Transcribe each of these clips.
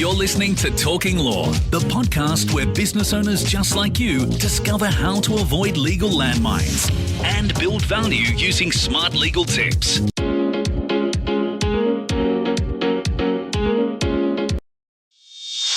You're listening to Talking Law, the podcast where business owners just like you discover how to avoid legal landmines and build value using smart legal tips.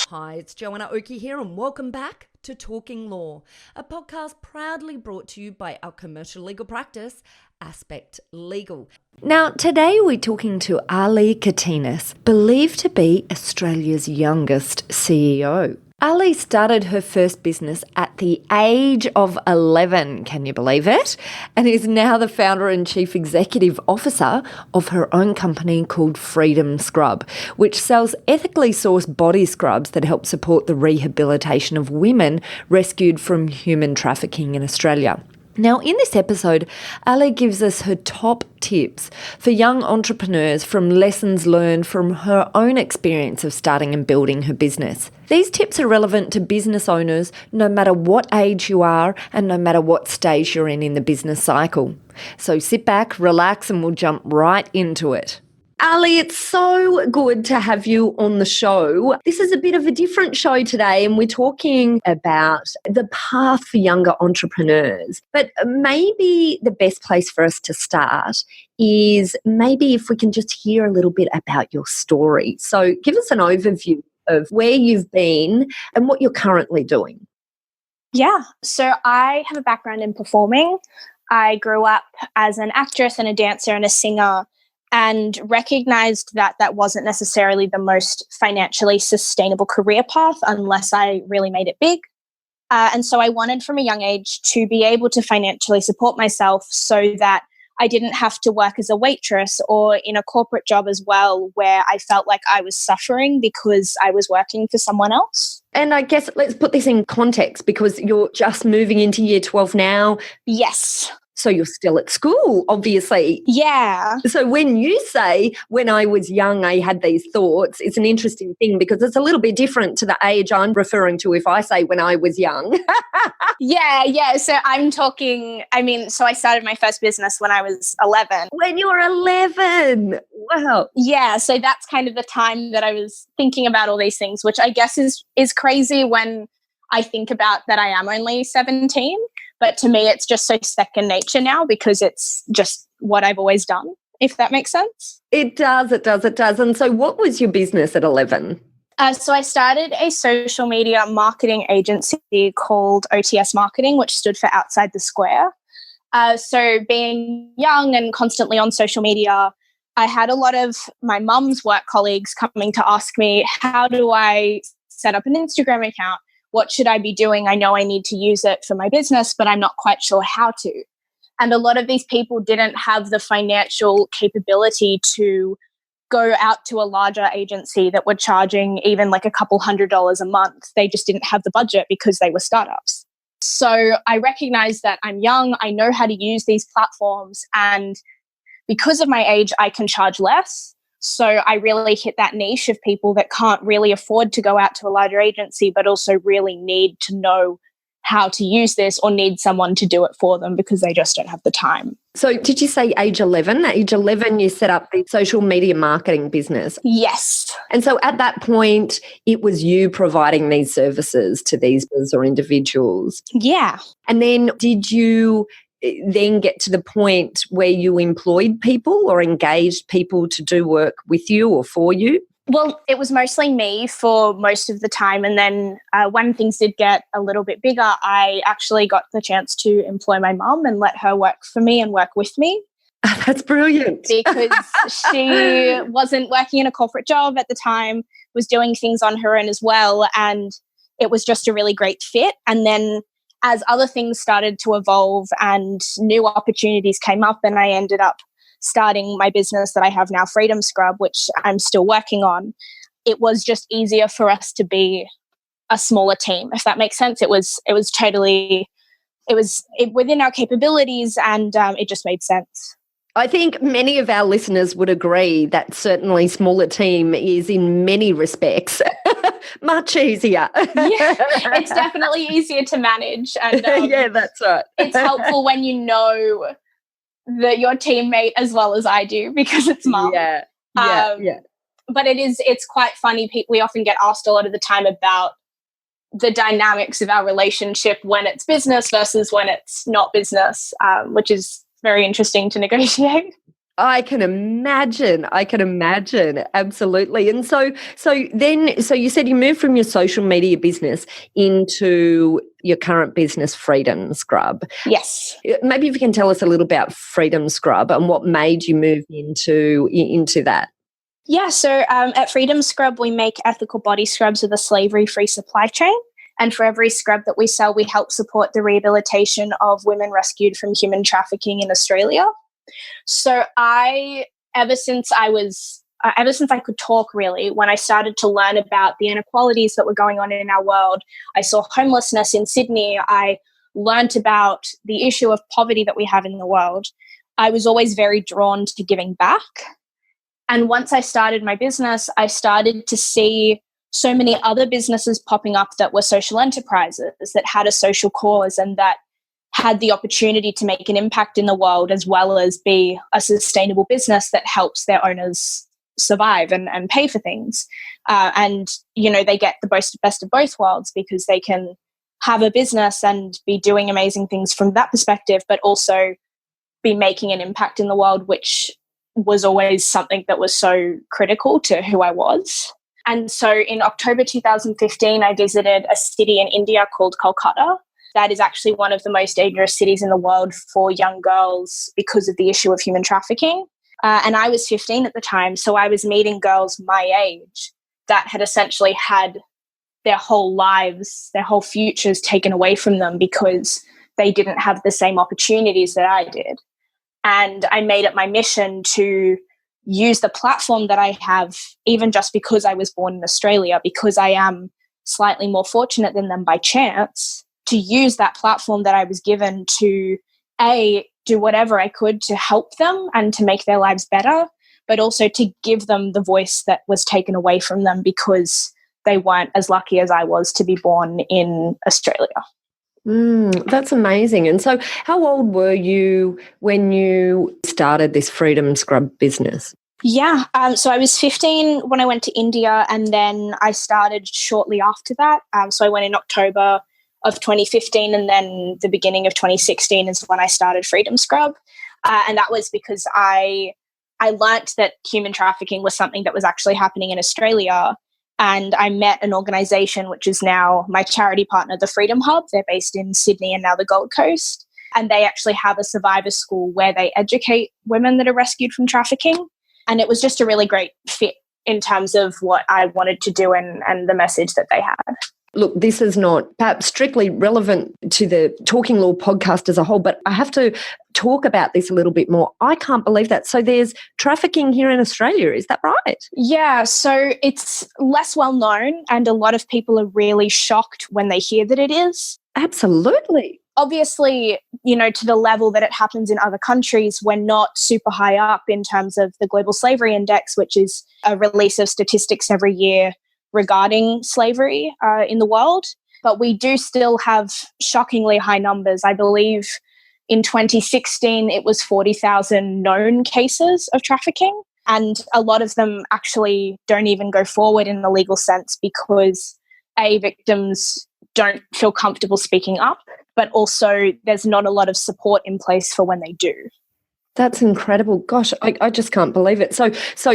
Hi, it's Joanna Oakey here and welcome back to Talking Law, a podcast proudly brought to you by our commercial legal practice, Aspect Legal. Now, today we're talking to Ali Kitinas, believed to be Australia's youngest CEO. Ali started her first business at the age of 11, can you believe it? And is now the founder and chief executive officer of her own company called Freedom Scrub, which sells ethically sourced body scrubs that help support the rehabilitation of women rescued from human trafficking in Australia. Now, in this episode, Ali gives us her top tips for young entrepreneurs from lessons learned from her own experience of starting and building her business. These tips are relevant to business owners no matter what age you are and no matter what stage you're in the business cycle. So sit back, relax, and we'll jump right into it. Ali, it's so good to have you on the show. This is a bit of a different show today, and we're talking about the path for younger entrepreneurs. But maybe the best place for us to start is maybe if we can just hear a little bit about your story. So give us an overview of where you've been and what you're currently doing. Yeah, so I have a background in performing. I grew up as an actress and a dancer and a singer, and recognized that that wasn't necessarily the most financially sustainable career path unless I really made it big. And so I wanted from a young age to be able to financially support myself so that I didn't have to work as a waitress or in a corporate job as well, where I felt like I was suffering because I was working for someone else. And I guess let's put this in context because you're just moving into year 12 now. Yes. So you're still at school, obviously. Yeah. So when you say, when I was young, I had these thoughts, it's an interesting thing because it's a little bit different to the age I'm referring to if I say when I was young. Yeah. So I'm talking, so I started my first business when I was 11. When you were 11. Wow. Yeah. So that's kind of the time that I was thinking about all these things, which I guess is crazy when I think about that I am only 17. But to me, it's just so second nature now because it's just what I've always done, if that makes sense. It does. And so what was your business at 11? So I started a social media marketing agency called OTS Marketing, which stood for Outside the Square. So being young and constantly on social media, I had a lot of my mum's work colleagues coming to ask me, how do I set up an Instagram account? What should I be doing? I know I need to use it for my business, but I'm not quite sure how to. And a lot of these people didn't have the financial capability to go out to a larger agency that were charging even like a couple $100 a month. They just didn't have the budget because they were startups. So I recognized that I'm young, I know how to use these platforms, and because of my age, I can charge less. So I really hit that niche of people that can't really afford to go out to a larger agency, but also really need to know how to use this or need someone to do it for them because they just don't have the time. So did you say age 11? At age 11, you set up the social media marketing business? Yes. And so at that point, it was you providing these services to these businesses or individuals? Yeah. And then did you then get to the point where you employed people or engaged people to do work with you or for you? Well, it was mostly me for most of the time. And then when things did get a little bit bigger, I actually got the chance to employ my mum and let her work for me and work with me. That's brilliant. Because she wasn't working in a corporate job at the time, was doing things on her own as well. And it was just a really great fit. And then as other things started to evolve and new opportunities came up, and I ended up starting my business that I have now, Freedom Scrub, which I'm still working on, it was just easier for us to be a smaller team, if that makes sense. It was within our capabilities, and it just made sense. I think many of our listeners would agree that certainly smaller team is in many respects much easier. Yeah, it's definitely easier to manage. And yeah, that's right. It's helpful when you know that your teammate as well as I do, because it's mum. Yeah. but it's quite funny. We often get asked a lot of the time about the dynamics of our relationship when it's business versus when it's not business, which is very interesting to negotiate. I can imagine. Absolutely. And so you said you moved from your social media business into your current business, Freedom Scrub. Yes. Maybe if you can tell us a little about Freedom Scrub and what made you move into that. Yeah, so at Freedom Scrub, we make ethical body scrubs with a slavery-free supply chain. And for every scrub that we sell, we help support the rehabilitation of women rescued from human trafficking in Australia. So ever since I could talk, really, when I started to learn about the inequalities that were going on in our world, I saw homelessness in Sydney. I learned about the issue of poverty that we have in the world. I was always very drawn to giving back. And once I started my business, I started to see so many other businesses popping up that were social enterprises, that had a social cause and that had the opportunity to make an impact in the world, as well as be a sustainable business that helps their owners survive and pay for things. And, they get the best of both worlds, because they can have a business and be doing amazing things from that perspective, but also be making an impact in the world, which was always something that was so critical to who I was. And so in October 2015, I visited a city in India called Kolkata. That is actually one of the most dangerous cities in the world for young girls because of the issue of human trafficking. And I was 15 at the time, so I was meeting girls my age that had essentially had their whole lives, their whole futures taken away from them because they didn't have the same opportunities that I did. And I made it my mission to use the platform that I have, even just because I was born in Australia, because I am slightly more fortunate than them by chance, to use that platform that I was given to, do whatever I could to help them and to make their lives better, but also to give them the voice that was taken away from them because they weren't as lucky as I was to be born in Australia. That's amazing. And so how old were you when you started this Freedom Scrub business? Yeah, so I was 15 when I went to India, and then I started shortly after that. So I went in October of 2015, and then the beginning of 2016 is when I started Freedom Scrub. And that was because I learnt that human trafficking was something that was actually happening in Australia. And I met an organisation which is now my charity partner, the Freedom Hub. They're based in Sydney and now the Gold Coast. And they actually have a survivor school where they educate women that are rescued from trafficking. And it was just a really great fit in terms of what I wanted to do and the message that they had. Look, this is not perhaps strictly relevant to the Talking Law podcast as a whole, but I have to talk about this a little bit more. I can't believe that. So there's trafficking here in Australia, is that right? Yeah, so it's less well known, and a lot of people are really shocked when they hear that it is. Absolutely. Obviously, to the level that it happens in other countries, we're not super high up in terms of the Global Slavery Index, which is a release of statistics every year regarding slavery in the world. But we do still have shockingly high numbers. I believe in 2016, it was 40,000 known cases of trafficking. And a lot of them actually don't even go forward in the legal sense because victims don't feel comfortable speaking up, but also there's not a lot of support in place for when they do. That's incredible. Gosh, I just can't believe it. So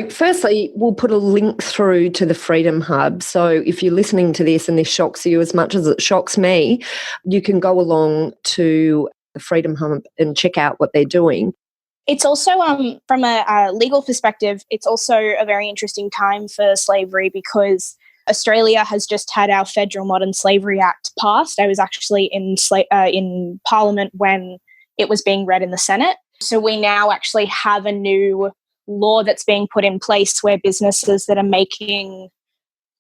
firstly, we'll put a link through to the Freedom Hub. So if you're listening to this and this shocks you as much as it shocks me, you can go along to the Freedom Hub and check out what they're doing. It's also, from a legal perspective, it's also a very interesting time for slavery because Australia has just had our Federal Modern Slavery Act passed. I was actually in Parliament when it was being read in the Senate. So we now actually have a new law that's being put in place where businesses that are making,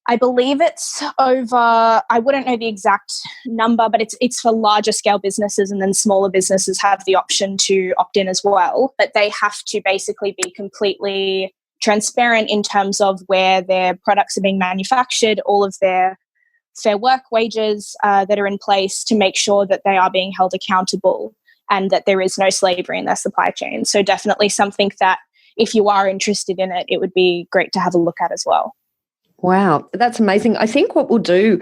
I believe it's over, I wouldn't know the exact number, but it's for larger scale businesses, and then smaller businesses have the option to opt in as well. But they have to basically be completely transparent in terms of where their products are being manufactured, all of their fair work wages that are in place to make sure that they are being held accountable and that there is no slavery in their supply chain. So definitely something that if you are interested in it, it would be great to have a look at as well. Wow, that's amazing. I think what we'll do,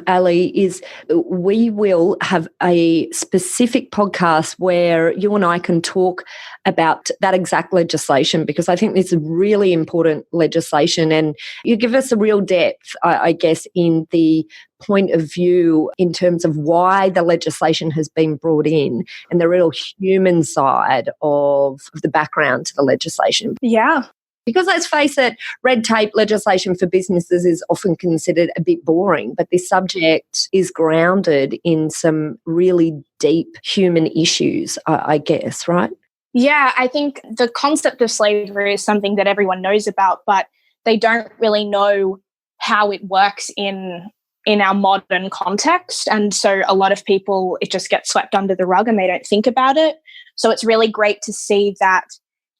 Ali, is we will have a specific podcast where you and I can talk about that exact legislation, because I think this is really important legislation, and you give us a real depth, I guess, in the point of view in terms of why the legislation has been brought in and the real human side of the background to the legislation. Yeah. Because let's face it, red tape legislation for businesses is often considered a bit boring, but this subject is grounded in some really deep human issues, I guess, right? Yeah, I think the concept of slavery is something that everyone knows about, but they don't really know how it works in our modern context. And so a lot of people, it just gets swept under the rug and they don't think about it. So it's really great to see that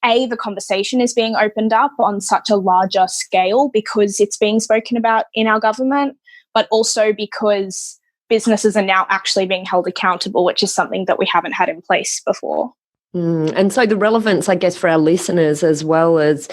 the conversation is being opened up on such a larger scale because it's being spoken about in our government, but also because businesses are now actually being held accountable, which is something that we haven't had in place before. And so the relevance, I guess, for our listeners, as well as,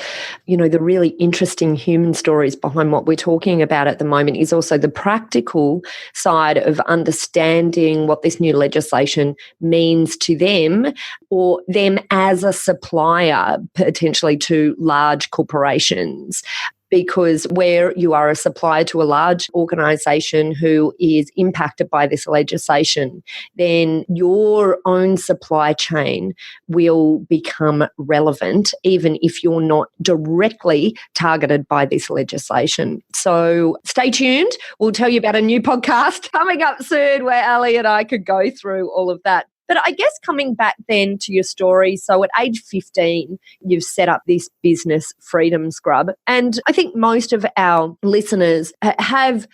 you know, the really interesting human stories behind what we're talking about at the moment, is also the practical side of understanding what this new legislation means to them, or them as a supplier potentially to large corporations. Because where you are a supplier to a large organisation who is impacted by this legislation, then your own supply chain will become relevant, even if you're not directly targeted by this legislation. So stay tuned. We'll tell you about a new podcast coming up soon where Ali and I could go through all of that. But I guess coming back then to your story, so at age 15, you've set up this business, Freedom Scrub. And I think most of our listeners have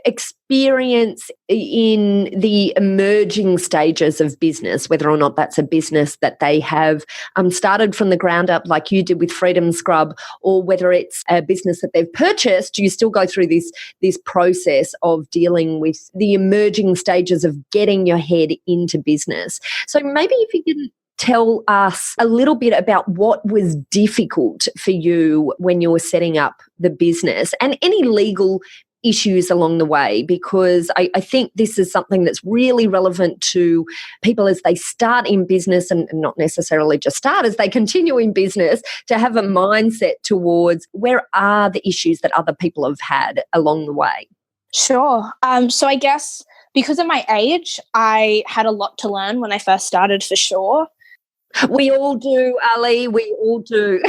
experience in the emerging stages of business, whether or not that's a business that they have started from the ground up like you did with Freedom Scrub, or whether it's a business that they've purchased. You still go through this process of dealing with the emerging stages of getting your head into business. So maybe if you can tell us a little bit about what was difficult for you when you were setting up the business, and any legal issues along the way, because I think this is something that's really relevant to people as they start in business, and not necessarily just start, as they continue in business, to have a mindset towards where are the issues that other people have had along the way. Sure. So I guess because of my age, I had a lot to learn when I first started, for sure. We all do, Ali. We all do.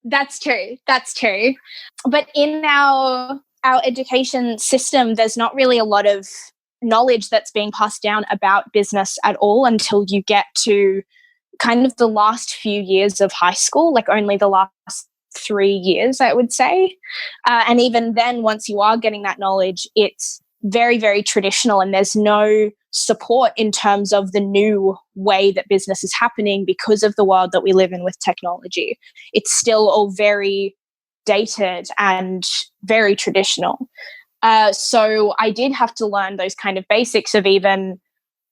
That's true. That's true. But in our education system, there's not really a lot of knowledge that's being passed down about business at all until you get to kind of the last few years of high school, like only the last 3 years, I would say. And even then, once you are getting that knowledge, it's very, very traditional, and there's no support in terms of the new way that business is happening because of the world that we live in with technology. It's still all very dated and very traditional. So I did have to learn those kind of basics of even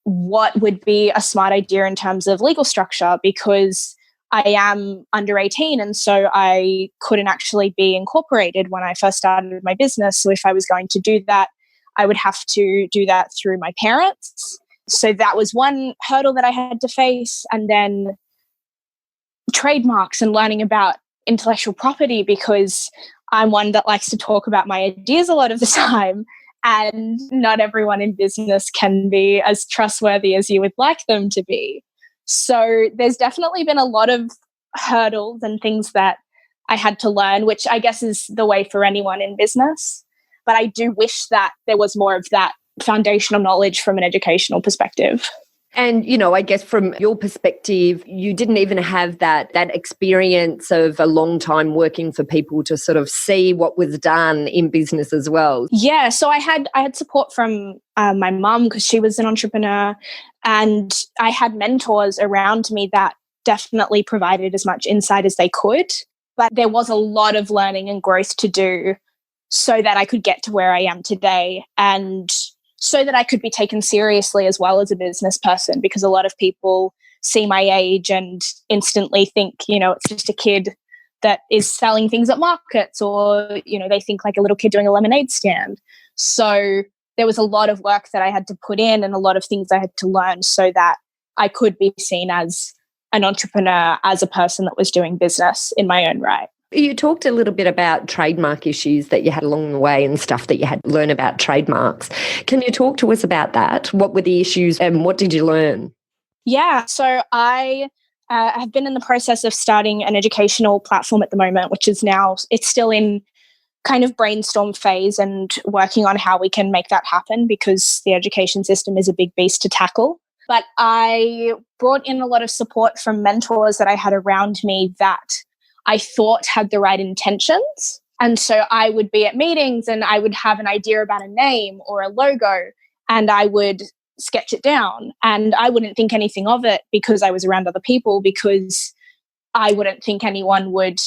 what would be a smart idea in terms of legal structure, because I am under 18, and so I couldn't actually be incorporated when I first started my business. So if I was going to do that, I would have to do that through my parents. So that was one hurdle that I had to face. And then trademarks and learning about intellectual property, because I'm one that likes to talk about my ideas a lot of the time. And not everyone in business can be as trustworthy as you would like them to be. So there's definitely been a lot of hurdles and things that I had to learn, which I guess is the way for anyone in business. But I do wish that there was more of that foundational knowledge from an educational perspective. And, you know, I guess from your perspective, you didn't even have that experience of a long time working for people to sort of see what was done in business as well. Yeah, so I had support from my mum, because she was an entrepreneur, and I had mentors around me that definitely provided as much insight as they could. But there was a lot of learning and growth to do so that I could get to where I am today, and so that I could be taken seriously as well as a business person, because a lot of people see my age and instantly think, it's just a kid that is selling things at markets, or, they think like a little kid doing a lemonade stand. So there was a lot of work that I had to put in and a lot of things I had to learn so that I could be seen as an entrepreneur, as a person that was doing business in my own right. You talked a little bit about trademark issues that you had along the way and stuff that you had to learn about trademarks. Can you talk to us about that? What were the issues and what did you learn? Yeah, so I have been in the process of starting an educational platform at the moment, which is now, it's still in kind of brainstorm phase and working on how we can make that happen, because the education system is a big beast to tackle. But I brought in a lot of support from mentors that I had around me that I thought had the right intentions. And so I would be at meetings and I would have an idea about a name or a logo, and I would sketch it down, and I wouldn't think anything of it because I was around other people, because I wouldn't think anyone would,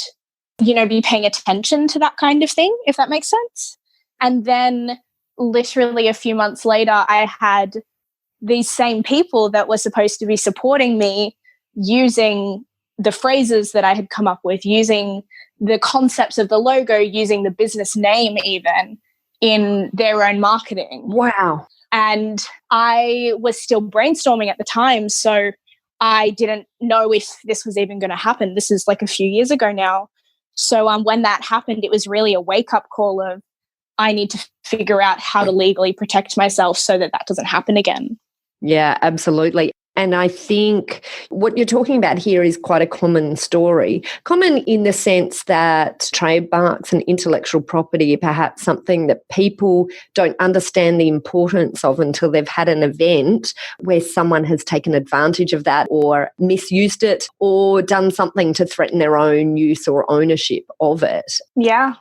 be paying attention to that kind of thing, if that makes sense. And then literally a few months later, I had these same people that were supposed to be supporting me using the phrases that I had come up with, using the concepts of the logo, using the business name even in their own marketing. Wow. And I was still brainstorming at the time, so I didn't know if this was even going to happen. This is like a few years ago now. So when that happened, it was really a wake-up call of, I need to figure out how to legally protect myself so that that doesn't happen again. Yeah, absolutely. And I think what you're talking about here is quite a common story. Common in the sense that trademarks and intellectual property are perhaps something that people don't understand the importance of until they've had an event where someone has taken advantage of that or misused it or done something to threaten their own use or ownership of it. Yeah.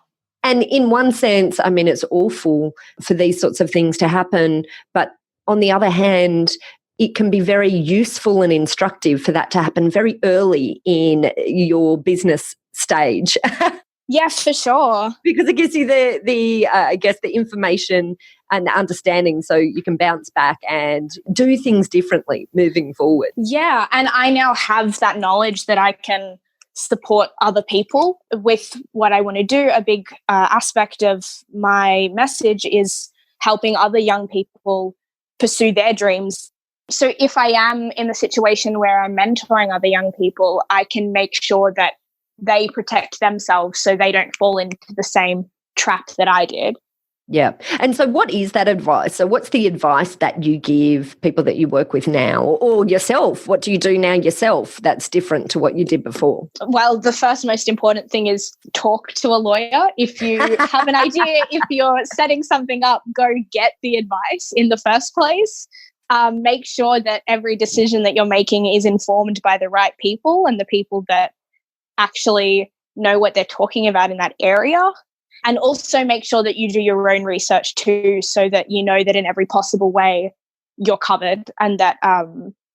And in one sense, I mean, it's awful for these sorts of things to happen. But on the other hand, it can be very useful and instructive for that to happen very early in your business stage. Yeah, for sure. Because it gives you the information and the understanding so you can bounce back and do things differently moving forward. Yeah, and I now have that knowledge that I can support other people with what I want to do. A big aspect of my message is helping other young people pursue their dreams. So if I am in the situation where I'm mentoring other young people, I can make sure that they protect themselves so they don't fall into the same trap that I did. Yeah. And so what is that advice? So what's the advice that you give people that you work with now, or yourself? What do you do now yourself that's different to what you did before? Well, the first most important thing is talk to a lawyer. If you have an idea, if you're setting something up, go get the advice in the first place. Make sure that every decision that you're making is informed by the right people and the people that actually know what they're talking about in that area. And also make sure that you do your own research too, so that you know that in every possible way you're covered and that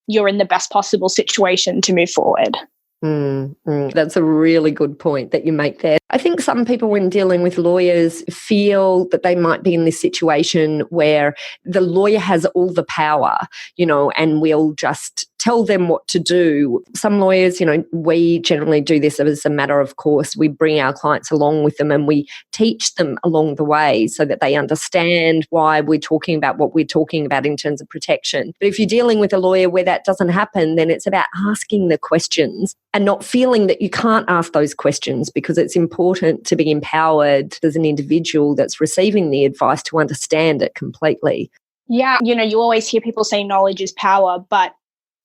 you're in the best possible situation to move forward. That's a really good point that you make there. I think some people, when dealing with lawyers, feel that they might be in this situation where the lawyer has all the power, and will just tell them what to do. Some lawyers, we generally do this as a matter of course. We bring our clients along with them and we teach them along the way so that they understand why we're talking about what we're talking about in terms of protection. But if you're dealing with a lawyer where that doesn't happen, then it's about asking the questions and not feeling that you can't ask those questions, because it's important to be empowered as an individual that's receiving the advice to understand it completely. Yeah, you always hear people say knowledge is power, but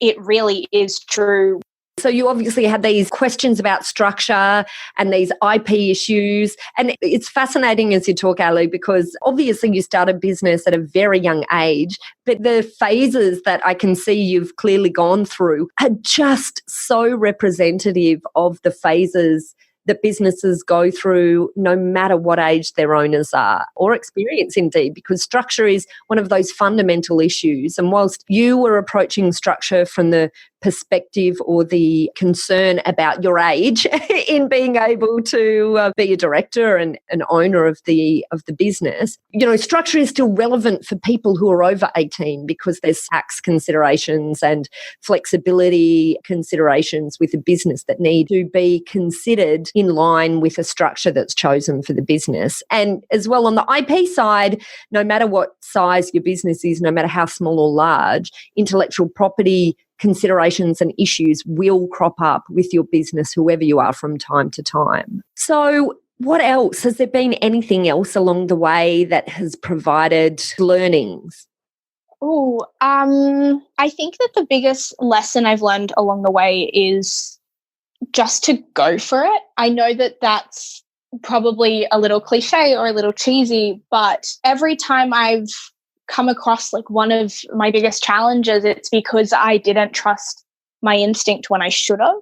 it really is true. So you obviously had these questions about structure and these IP issues. And it's fascinating as you talk, Ali, because obviously you started business at a very young age, but the phases that I can see you've clearly gone through are just so representative of the phases that businesses go through no matter what age their owners are, or experience indeed, because structure is one of those fundamental issues. And whilst you were approaching structure from the perspective or the concern about your age in being able to be a director and an owner of the business. You know, structure is still relevant for people who are over 18 because there's tax considerations and flexibility considerations with a business that need to be considered in line with a structure that's chosen for the business. And as well on the IP side, no matter what size your business is, no matter how small or large, intellectual property considerations and issues will crop up with your business, whoever you are, from time to time. So what else? Has there been anything else along the way that has provided learnings? I think that the biggest lesson I've learned along the way is just to go for it. I know that that's probably a little cliche or a little cheesy, but every time I've come across like one of my biggest challenges, it's because I didn't trust my instinct when I should have.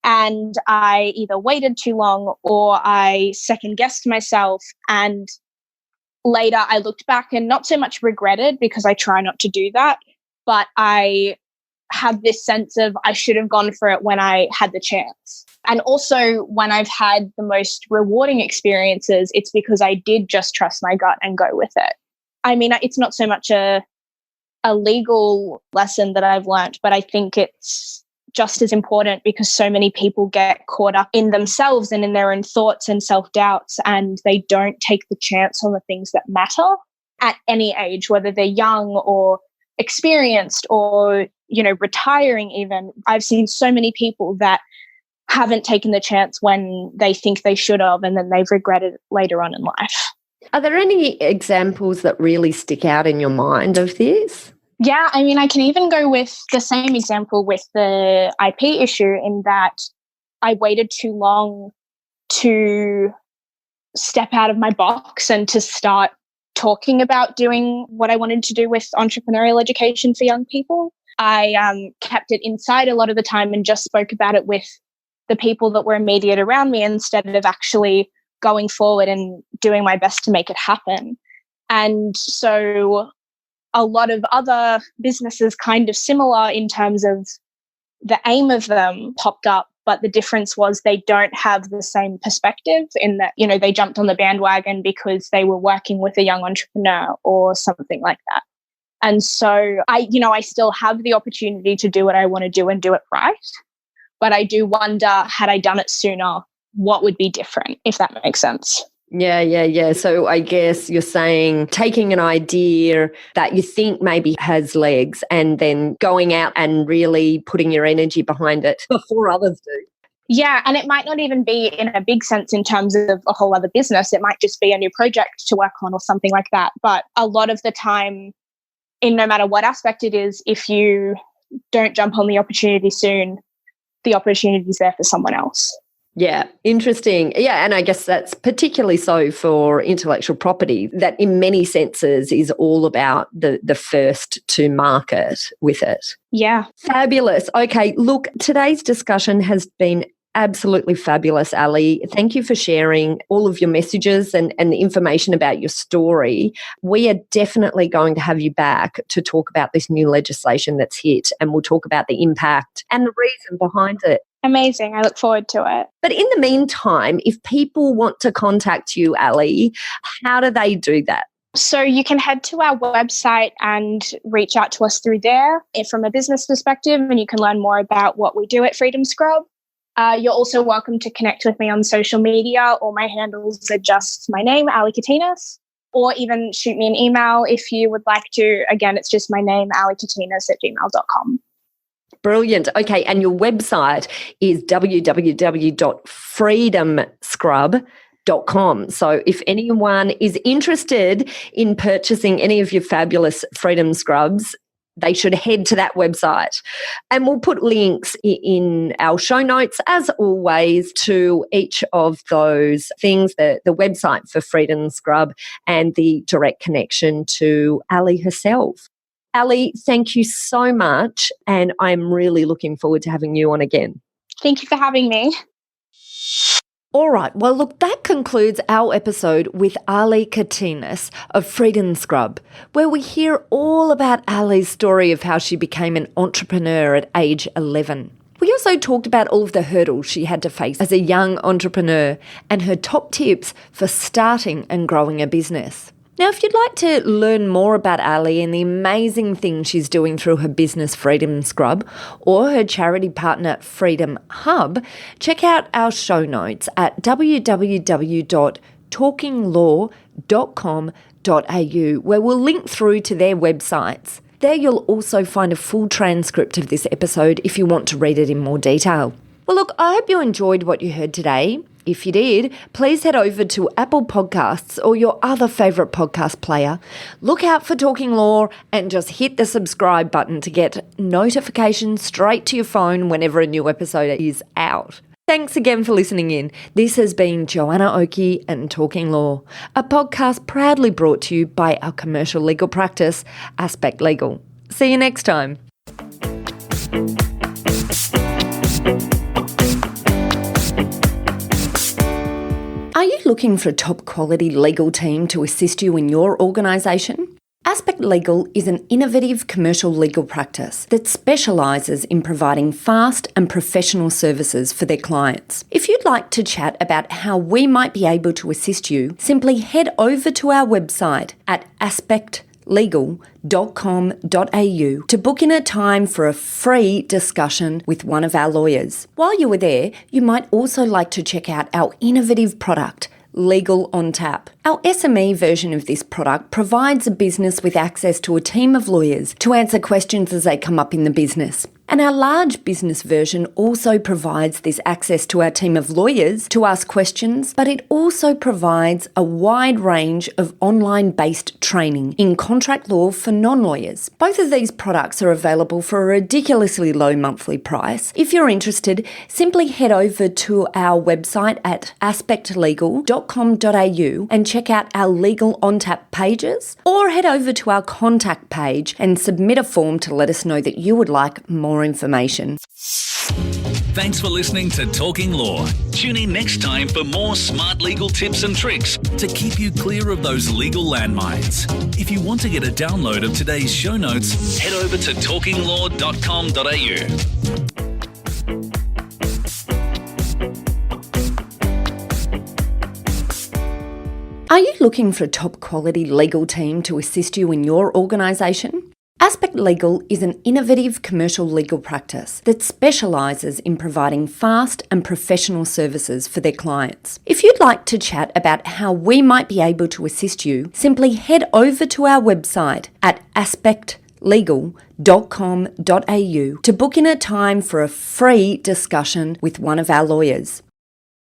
And I either waited too long or I second guessed myself. And later I looked back and not so much regretted, because I try not to do that, but I had this sense of I should have gone for it when I had the chance. And also when I've had the most rewarding experiences, it's because I did just trust my gut and go with it. I mean, it's not so much a legal lesson that I've learned, but I think it's just as important because so many people get caught up in themselves and in their own thoughts and self-doubts, and they don't take the chance on the things that matter at any age, whether they're young or experienced or, you know, retiring even. I've seen so many people that haven't taken the chance when they think they should have, and then they've regretted it later on in life. Are there any examples that really stick out in your mind of this? Yeah, I mean, I can even go with the same example with the IP issue, in that I waited too long to step out of my box and to start talking about doing what I wanted to do with entrepreneurial education for young people. I kept it inside a lot of the time and just spoke about it with the people that were immediate around me instead of actually going forward and doing my best to make it happen. And so a lot of other businesses kind of similar in terms of the aim of them popped up, but the difference was they don't have the same perspective, in that, you know, they jumped on the bandwagon because they were working with a young entrepreneur or something like that. And so I still have the opportunity to do what I want to do and do it right. But I do wonder, had I done it sooner, what would be different, if that makes sense. Yeah. So I guess you're saying taking an idea that you think maybe has legs and then going out and really putting your energy behind it before others do. Yeah, and it might not even be in a big sense in terms of a whole other business. It might just be a new project to work on or something like that. But a lot of the time, in no matter what aspect it is, if you don't jump on the opportunity soon, the opportunity is there for someone else. Yeah, interesting. Yeah, and I guess that's particularly so for intellectual property, that in many senses is all about the first to market with it. Yeah. Fabulous. Okay, look, today's discussion has been absolutely fabulous, Ali. Thank you for sharing all of your messages and the information about your story. We are definitely going to have you back to talk about this new legislation that's hit, and we'll talk about the impact and the reason behind it. Amazing. I look forward to it. But in the meantime, if people want to contact you, Ali, how do they do that? So you can head to our website and reach out to us through there from a business perspective, and you can learn more about what we do at Freedom Scrub. You're also welcome to connect with me on social media. All my handles are just my name, Ali Kitinas, or even shoot me an email if you would like to. Again, it's just my name, alikitinas@gmail.com. Brilliant. Okay, and your website is www.freedomscrub.com. So if anyone is interested in purchasing any of your fabulous Freedom Scrubs, they should head to that website. And we'll put links in our show notes, as always, to each of those things, the website for Freedom Scrub and the direct connection to Ali herself. Ali, thank you so much, and I'm really looking forward to having you on again. Thank you for having me. All right, well, look, that concludes our episode with Ali Kitinas of Freedom Scrub, where we hear all about Ali's story of how she became an entrepreneur at age 11. We also talked about all of the hurdles she had to face as a young entrepreneur and her top tips for starting and growing a business. Now, if you'd like to learn more about Ali and the amazing things she's doing through her business Freedom Scrub or her charity partner Freedom Hub, check out our show notes at www.talkinglaw.com.au, where we'll link through to their websites. There you'll also find a full transcript of this episode if you want to read it in more detail. Well, look, I hope you enjoyed what you heard today. If you did, please head over to Apple Podcasts or your other favourite podcast player. Look out for Talking Law and just hit the subscribe button to get notifications straight to your phone whenever a new episode is out. Thanks again for listening in. This has been Joanna Oakey and Talking Law, a podcast proudly brought to you by our commercial legal practice, Aspect Legal. See you next time. Are you looking for a top quality legal team to assist you in your organisation? Aspect Legal is an innovative commercial legal practice that specialises in providing fast and professional services for their clients. If you'd like to chat about how we might be able to assist you, simply head over to our website at aspectlegal.com.au to book in a time for a free discussion with one of our lawyers. While you are there, you might also like to check out our innovative product, Legal on Tap. Our SME version of this product provides a business with access to a team of lawyers to answer questions as they come up in the business. And our large business version also provides this access to our team of lawyers to ask questions, but it also provides a wide range of online-based training in contract law for non-lawyers. Both of these products are available for a ridiculously low monthly price. If you're interested, simply head over to our website at aspectlegal.com.au and check out our Legal on Tap pages, or head over to our contact page and submit a form to let us know that you would like more information. Thanks for listening to Talking Law. Tune in next time for more smart legal tips and tricks to keep you clear of those legal landmines. If you want to get a download of today's show notes, head over to talkinglaw.com.au. Are you looking for a top quality legal team to assist you in your organisation? Aspect Legal is an innovative commercial legal practice that specialises in providing fast and professional services for their clients. If you'd like to chat about how we might be able to assist you, simply head over to our website at aspectlegal.com.au to book in a time for a free discussion with one of our lawyers.